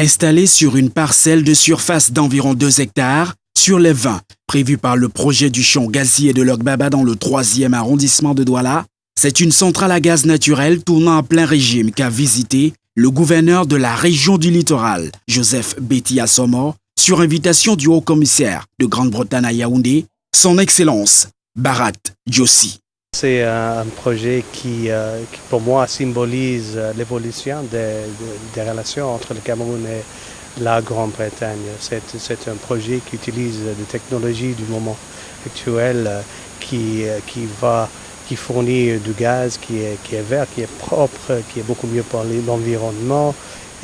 Installée sur une parcelle de surface d'environ 2 hectares, sur les 20 prévus par le projet du champ gazier de Logbaba dans le 3e arrondissement de Douala, c'est une centrale à gaz naturel tournant en plein régime qu'a visité le gouverneur de la région du littoral, Joseph Betty Assomo, sur invitation du haut-commissaire de Grande-Bretagne à Yaoundé, son Excellence Bharat Jossi. C'est un projet qui, pour moi, symbolise l'évolution des relations entre le Cameroun et la Grande-Bretagne. C'est un projet qui utilise des technologies du moment actuel qui fournit du gaz qui est vert, qui est propre, qui est beaucoup mieux pour l'environnement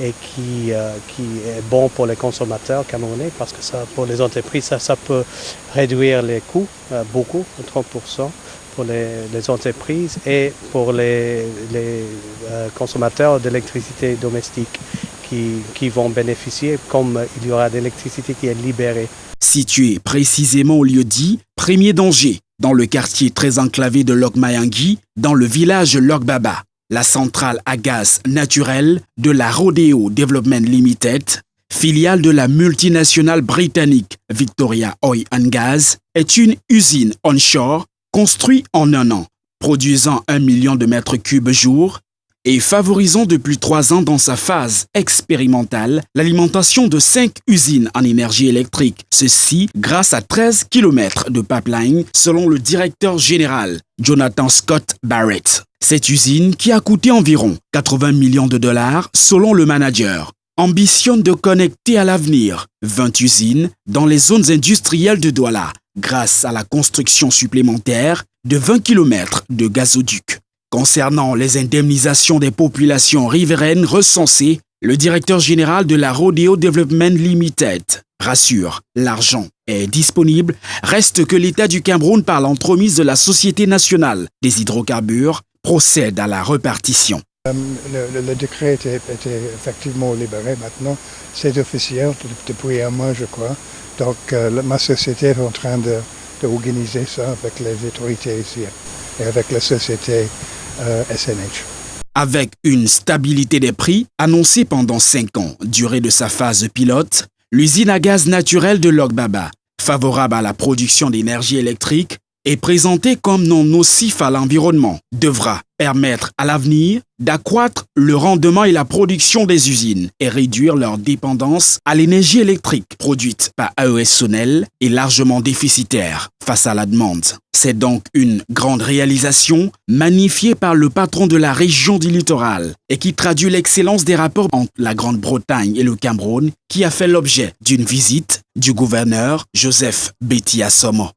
et qui est bon pour les consommateurs camerounais parce que ça, pour les entreprises, ça peut réduire les coûts beaucoup, 30%. Pour les entreprises et pour les consommateurs d'électricité domestique qui vont bénéficier comme il y aura d'électricité qui est libérée. Situé précisément au lieu dit Premier Danger, dans le quartier très enclavé de Logmayangui, dans le village Logbaba, la centrale à gaz naturel de la Rodeo Development Limited, filiale de la multinationale britannique Victoria Oil and Gas, est une usine onshore construit en un an, produisant 1 million de mètres cubes jour et favorisant depuis 3 ans dans sa phase expérimentale l'alimentation de 5 usines en énergie électrique, ceci grâce à 13 km de pipeline selon le directeur général Jonathan Scott Barrett. Cette usine, qui a coûté environ 80 millions de dollars selon le manager, ambitionne de connecter à l'avenir 20 usines dans les zones industrielles de Douala grâce à la construction supplémentaire de 20 km de gazoduc. Concernant les indemnisations des populations riveraines recensées, le directeur général de la Rodeo Development Limited rassure, l'argent est disponible, reste que l'État du Cameroun, par l'entremise de la Société nationale des hydrocarbures, procède à la répartition. Le décret était effectivement libéré maintenant, c'est officiel depuis un mois je crois. Donc ma société est en train d'organiser ça avec les autorités ici et avec la société SNH. Avec une stabilité des prix annoncée pendant 5 ans, durée de sa phase pilote, l'usine à gaz naturel de Logbaba, favorable à la production d'énergie électrique, est présentée comme non nocif à l'environnement, devra permettre à l'avenir d'accroître le rendement et la production des usines et réduire leur dépendance à l'énergie électrique produite par AES Sonel et largement déficitaire face à la demande. C'est donc une grande réalisation magnifiée par le patron de la région du littoral et qui traduit l'excellence des rapports entre la Grande-Bretagne et le Cameroun qui a fait l'objet d'une visite du gouverneur Joseph Betty Assomo.